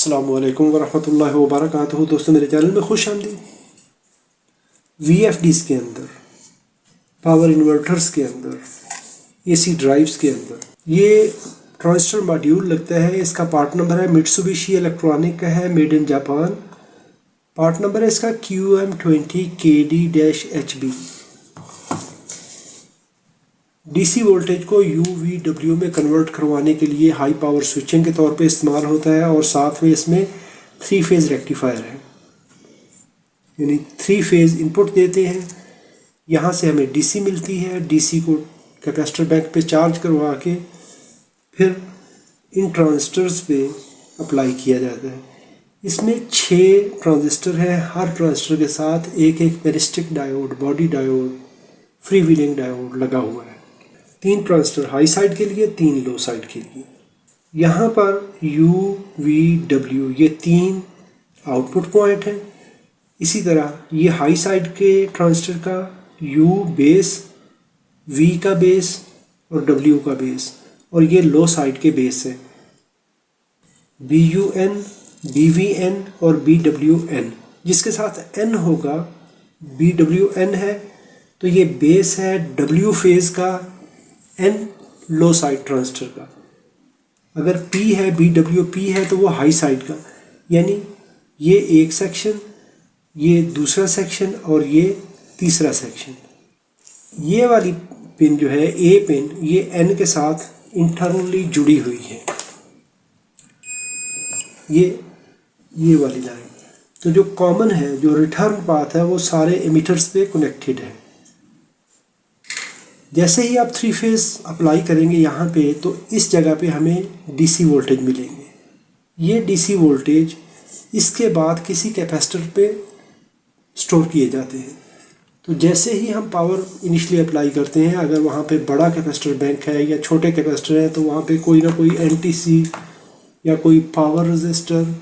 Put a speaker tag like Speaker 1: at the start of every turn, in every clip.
Speaker 1: अस्सलामु अलैकुम वरहमतुल्लाहि वबरकातुहू। दोस्तों मेरे चैनल में खुश आमदीद। VFDs के अंदर, पावर इन्वर्टर्स के अंदर, AC ड्राइव्स के अंदर ये ट्रांजिस्टर मॉड्यूल लगता है। इसका पार्ट नंबर है मित्सुबिशी इलेक्ट्रॉनिक का है, made in Japan. Part number है इसका QM20KD-HB। DC वोल्टेज को UVW में कन्वर्ट करवाने के लिए हाई पावर स्विचिंग के तौर पे इस्तेमाल होता है और साथ में इसमें 3 फेज़ रेक्टिफायर है, यानी 3 फेज़ इनपुट देते हैं। यहाँ से हमें DC मिलती है, DC को कैपेसिटर बैंक पे चार्ज करवा के फिर इन ट्रांजिस्टर्स पे अप्लाई किया जाता है। इसमें 6 ट्रांजिस्टर हैं, हर ट्रांजिस्टर के साथ एक एक parasitic diode, body diode, free wheeling diode लगा हुआ है। 3 ट्रांजिस्टर हाई साइड के लिए, 3 लो साइड के लिए। यहाँ पर UVW ये 3 आउटपुट पॉइंट हैं। इसी तरह ये हाई साइड के ट्रांजिस्टर का U बेस, V का बेस और W का बेस, और ये लो साइड के बेस है BUN, BVN और BWN। जिसके साथ N होगा, BWN है तो ये बेस है W फेज़ का, N लो साइड ट्रांजिस्टर का। अगर P है, BWP है तो वो हाई साइड का, यानी ये एक सेक्शन, ये दूसरा सेक्शन और ये तीसरा सेक्शन। ये वाली पिन जो है A पिन, ये N के साथ इंटरनली जुड़ी हुई है, ये वाली लाइन। तो जो कॉमन है, जो रिटर्न पाथ है, वो सारे एमिटर्स पे कनेक्टेड है। जैसे ही आप 3 फेज़ अप्लाई करेंगे यहाँ पे, तो इस जगह पे हमें DC वोल्टेज मिलेंगे। ये DC वोल्टेज इसके बाद किसी कैपेसिटर पे स्टोर किए जाते हैं। तो जैसे ही हम पावर इनिशियली अप्लाई करते हैं, अगर वहाँ पे बड़ा कैपेसिटर बैंक है या छोटे कैपेसिटर है, तो वहाँ पे कोई ना कोई NTC या कोई पावर रेजिस्टर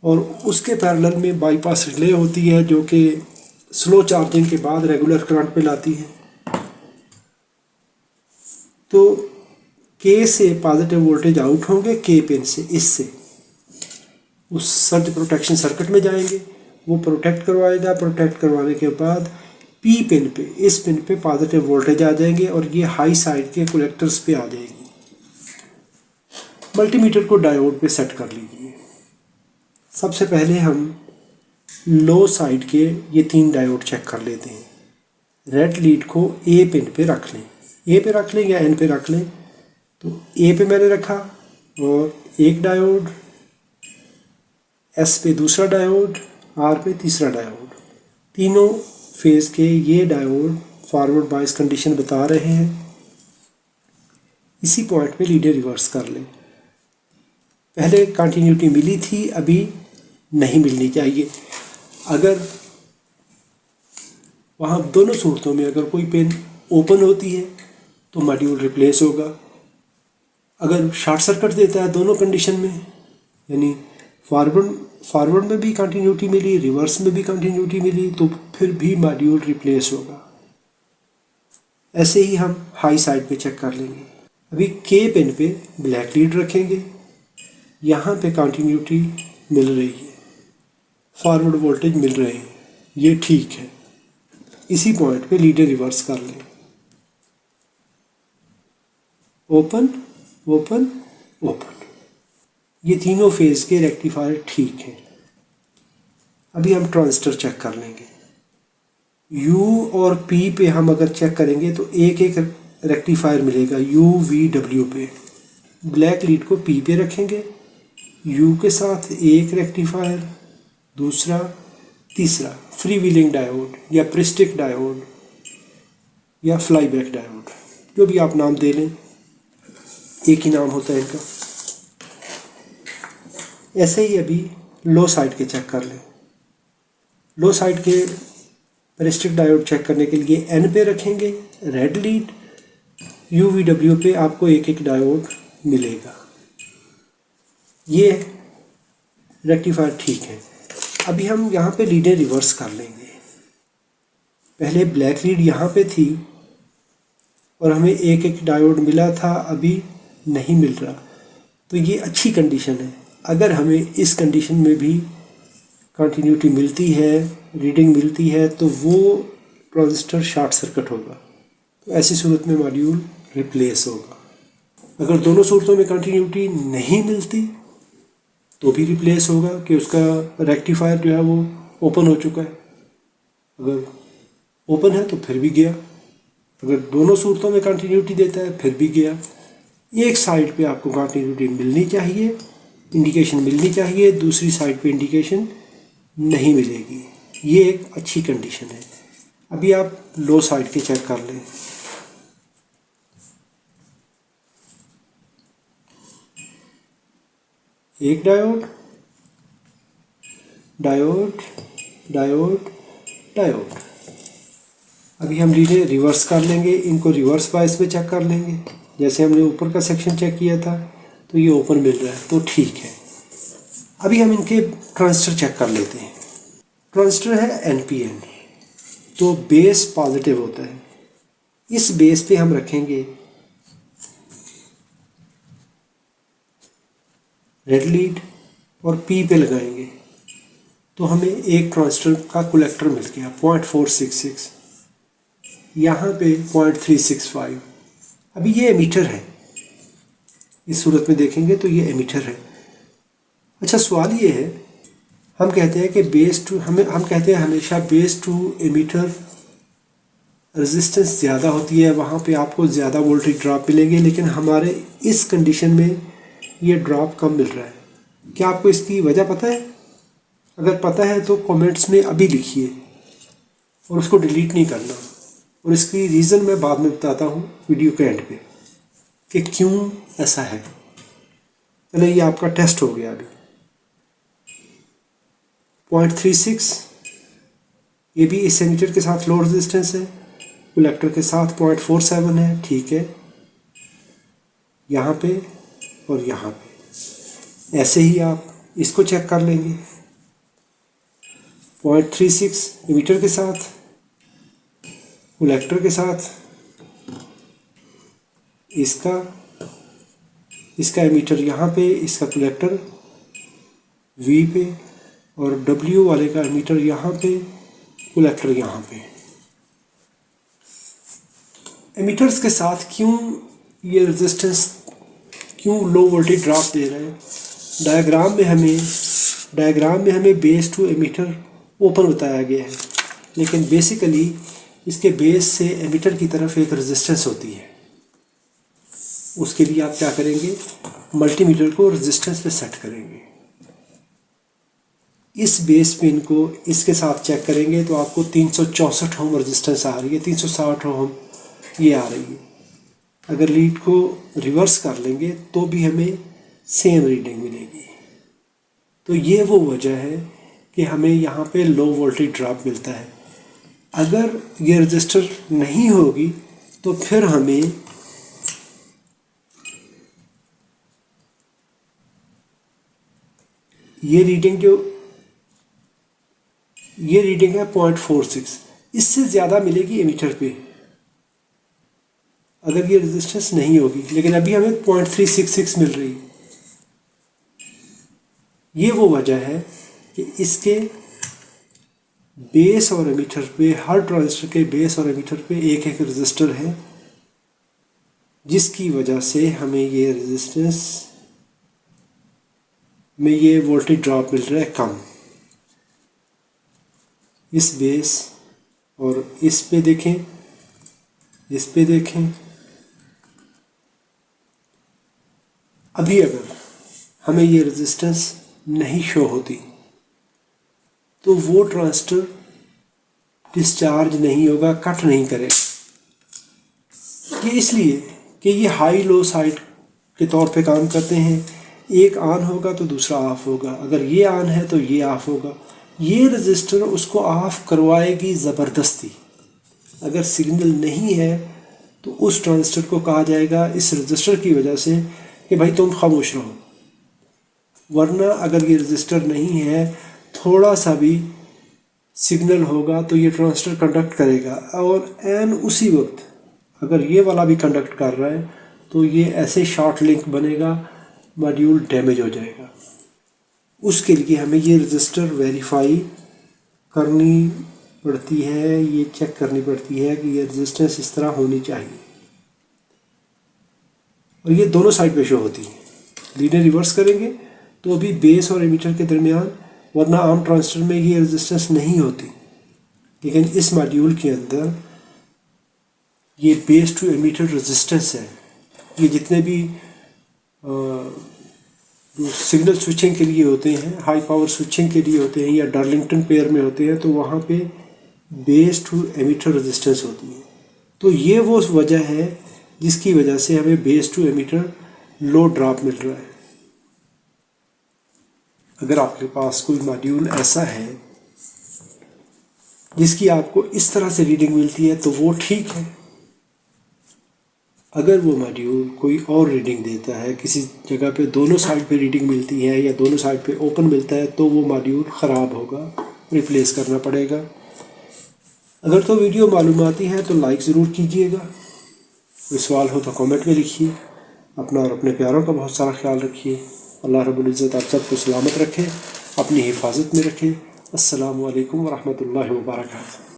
Speaker 1: और उसके पैरेलल में बाईपास रिले होती है, जो कि स्लो चार्जिंग के बाद रेगुलर करंट पे लाती है। तो K से पॉजिटिव वोल्टेज आउट होंगे, K पिन से, इससे उस सर्ज प्रोटेक्शन सर्किट में जाएंगे, वो प्रोटेक्ट करवाएगा। प्रोटेक्ट करवाने के बाद P पिन पे, इस पिन पे पॉजिटिव वोल्टेज आ जाएंगे और ये हाई साइड के कलेक्टर्स पे आ जाएगी। मल्टीमीटर को डायोड पे सेट कर लीजिए। सबसे पहले हम लो साइड के ये 3 डायोड चेक कर लेते हैं। रेड लीड को A पिन पे रख लें, A पे रख लें या N पे रख लें। तो A पे मैंने रखा और एक डायोड, S पे दूसरा डायोड, R पे तीसरा डायोड। तीनों फेज़ के ये डायोड फॉरवर्ड बायस कंडीशन बता रहे हैं। इसी पॉइंट पे लीडर रिवर्स कर लें। पहले कंटिन्यूटी मिली थी, अभी नहीं मिलनी चाहिए। अगर वहाँ दोनों सूरतों में अगर कोई पिन ओपन होती है तो मॉड्यूल रिप्लेस होगा। अगर शॉर्ट सर्किट देता है दोनों कंडीशन में, यानी फॉरवर्ड में भी कंटिन्यूटी मिली, रिवर्स में भी कंटिन्यूटी मिली, तो फिर भी मॉड्यूल रिप्लेस होगा। ऐसे ही हम हाई साइड पे चेक कर लेंगे। अभी K पिन पे ब्लैक लीड रखेंगे, यहाँ पे कंटिन्यूटी मिल रही है, फॉरवर्ड वोल्टेज मिल रहे हैं, ये ठीक है। इसी पॉइंट पे लीडर रिवर्स कर लें। ओपन ओपन ओपन, ये तीनों फेज़ के रेक्टिफायर ठीक हैं। अभी हम ट्रांजिस्टर चेक कर लेंगे। U और P पे हम अगर चेक करेंगे तो एक एक रेक्टिफायर मिलेगा UVW पे। ब्लैक लीड को P पे रखेंगे, U के साथ एक रेक्टिफायर, दूसरा, तीसरा फ्री व्हीलिंग डायोड या पेरिस्टिक डायोड या फ्लाईबैक डायोड, जो भी आप नाम दे लें, एक ही नाम होता है इनका। ऐसे ही अभी लो साइड के चेक कर लें। लो साइड के पेरिस्टिक डायोड चेक करने के लिए N पे रखेंगे रेड लीड, UVW पे आपको एक एक डायोड मिलेगा। ये रेक्टिफायर ठीक है। अभी हम यहाँ पे लीडें रिवर्स कर लेंगे। पहले ब्लैक लीड यहाँ पे थी और हमें एक एक डायोड मिला था, अभी नहीं मिल रहा, तो ये अच्छी कंडीशन है। अगर हमें इस कंडीशन में भी कंटिन्यूटी मिलती है, रीडिंग मिलती है, तो वो ट्रांजिस्टर शॉर्ट सर्किट होगा। तो ऐसी सूरत में मॉड्यूल रिप्लेस होगा। अगर दोनों सूरतों में कंटिन्यूटी नहीं मिलती तो भी रिप्लेस होगा कि उसका रेक्टिफायर जो है वो ओपन हो चुका है। अगर ओपन है तो फिर भी गया। अगर दोनों सूरतों में कंटिन्यूटी देता है फिर भी गया। एक साइड पे आपको कंटिन्यूटी मिलनी चाहिए, इंडिकेशन मिलनी चाहिए, दूसरी साइड पे इंडिकेशन नहीं मिलेगी। ये एक अच्छी कंडीशन है। अभी आप लो साइड के चेक कर लें। एक डायोड, डायोड, डायोड, डायोड। अभी हम लीजिए रिवर्स कर लेंगे, इनको रिवर्स बायस में चेक कर लेंगे। जैसे हमने ऊपर का सेक्शन चेक किया था तो ये ओपन मिल रहा है, तो ठीक है। अभी हम इनके ट्रांजिस्टर चेक कर लेते हैं। ट्रांजिस्टर है NPN, तो बेस पॉजिटिव होता है। इस बेस पे हम रखेंगे रेड लीड और P पे लगाएंगे, तो हमें एक ट्रांजिस्टर का कलेक्टर मिल गया 0.466, यहाँ पे 0.365। अभी ये एमीटर है, इस सूरत में देखेंगे तो ये एमीटर है। अच्छा, सवाल ये है, हम कहते हैं कि हम कहते हैं हमेशा बेस टू एमीटर रेजिस्टेंस ज़्यादा होती है, वहाँ पे आपको ज़्यादा वोल्टेज ड्रॉप मिलेंगे, लेकिन हमारे इस कंडीशन में ये ड्रॉप कम मिल रहा है। क्या आपको इसकी वजह पता है? अगर पता है तो कमेंट्स में अभी लिखिए और उसको डिलीट नहीं करना। और इसकी रीज़न मैं बाद में बताता हूँ वीडियो के एंड पे कि क्यों ऐसा है। चलिए, ये आपका टेस्ट हो गया। अभी 0.36, ये भी इस एमीटर के साथ लो रेजिस्टेंस है, कलेक्टर के साथ 0.47 है, ठीक है। यहाँ पे और यहाँ पे ऐसे ही आप इसको चेक कर लेंगे। 0.36 एमीटर के साथ, कलेक्टर के साथ, इसका एमीटर यहाँ पे, इसका कलेक्टर V पे, और W वाले का एमीटर यहाँ पे, कलेक्टर यहाँ पे। एमीटर्स के साथ क्यों ये रेजिस्टेंस, क्यों लो वोल्टेज ड्रॉप दे रहे हैं? डायग्राम में हमें बेस टू एमीटर ओपन बताया गया है, लेकिन बेसिकली इसके बेस से एमीटर की तरफ एक रेजिस्टेंस होती है। उसके लिए आप क्या करेंगे, मल्टीमीटर को रेजिस्टेंस पे सेट करेंगे। इस बेस पिन को इसके साथ चेक करेंगे तो आपको 364 ओम रेजिस्टेंस आ रही है, 360 ओम ये आ रही है। अगर लीड को रिवर्स कर लेंगे तो भी हमें सेम रीडिंग मिलेगी। तो ये वो वजह है कि हमें यहाँ पे लो वोल्टेज ड्रॉप मिलता है। अगर ये रजिस्टर नहीं होगी तो फिर हमें ये रीडिंग है 0.46, इससे ज़्यादा मिलेगी एमीटर पे अगर ये रेजिस्टेंस नहीं होगी, लेकिन अभी हमें 0.366 मिल रही। ये वो वजह है कि इसके बेस और एमीटर पे, हर ट्रांजिस्टर के बेस और एमीटर पे एक एक रेजिस्टर है, जिसकी वजह से हमें ये रेजिस्टेंस में ये वोल्टेज ड्रॉप मिल रहा है कम। इस बेस और इस पे देखें, इस पे देखें। अभी अगर हमें ये रेजिस्टेंस नहीं शो होती तो वो ट्रांजिस्टर डिस्चार्ज नहीं होगा, कट नहीं करेगा। ये इसलिए कि ये हाई लो साइड के तौर पे काम करते हैं। एक ऑन होगा तो दूसरा ऑफ होगा, अगर ये ऑन है तो ये ऑफ होगा। ये रजिस्टर उसको ऑफ करवाएगी ज़बरदस्ती। अगर सिग्नल नहीं है तो उस ट्रांजिस्टर को कहा जाएगा इस रजिस्टर की वजह से कि भाई तुम खामोश रहो। वरना अगर ये रजिस्टर नहीं है, थोड़ा सा भी सिग्नल होगा तो ये ट्रांजिस्टर कंडक्ट करेगा, और एन उसी वक्त अगर ये वाला भी कंडक्ट कर रहा है तो ये ऐसे शॉर्ट लिंक बनेगा, मॉड्यूल डैमेज हो जाएगा। उसके लिए हमें ये रजिस्टर वेरीफाई करनी पड़ती है, ये चेक करनी पड़ती है कि ये रेजिस्टेंस इस तरह होनी चाहिए, और ये दोनों साइड पे शो होती है। लीनियर रिवर्स करेंगे तो अभी बेस और एमीटर के दरमियान, वरना आम ट्रांजिस्टर में ये रेजिस्टेंस नहीं होती, लेकिन इस मॉड्यूल के अंदर ये बेस टू एमीटर रेजिस्टेंस है। ये जितने भी सिग्नल स्विचिंग के लिए होते हैं, हाई पावर स्विचिंग के लिए होते हैं, या डार्लिंगटन पेयर में होते हैं, तो वहाँ पे बेस टू एमीटर रेजिस्टेंस होती है। तो ये वो वजह है जिसकी वजह से हमें base to emitter low drop मिल रहा है। अगर आपके पास कोई मॉड्यूल ऐसा है जिसकी आपको इस तरह से रीडिंग मिलती है तो वो ठीक है। अगर वो मॉड्यूल कोई और रीडिंग देता है, किसी जगह पे दोनों साइड पे रीडिंग मिलती है या दोनों साइड पे ओपन मिलता है, तो वो मॉड्यूल ख़राब होगा, रिप्लेस करना पड़ेगा। अगर तो वीडियो मालूमाती है तो लाइक ज़रूर कीजिएगा। कोई सवाल हो तो कमेंट में लिखिए। अपना और अपने प्यारों का बहुत सारा ख्याल रखिए। अल्लाह रब्बुल इज़्ज़त आप सबको सलामत रखे, अपनी हिफाजत में रखे। अस्सलामु अलैकुम व रहमतुल्लाहि व बरकातहू।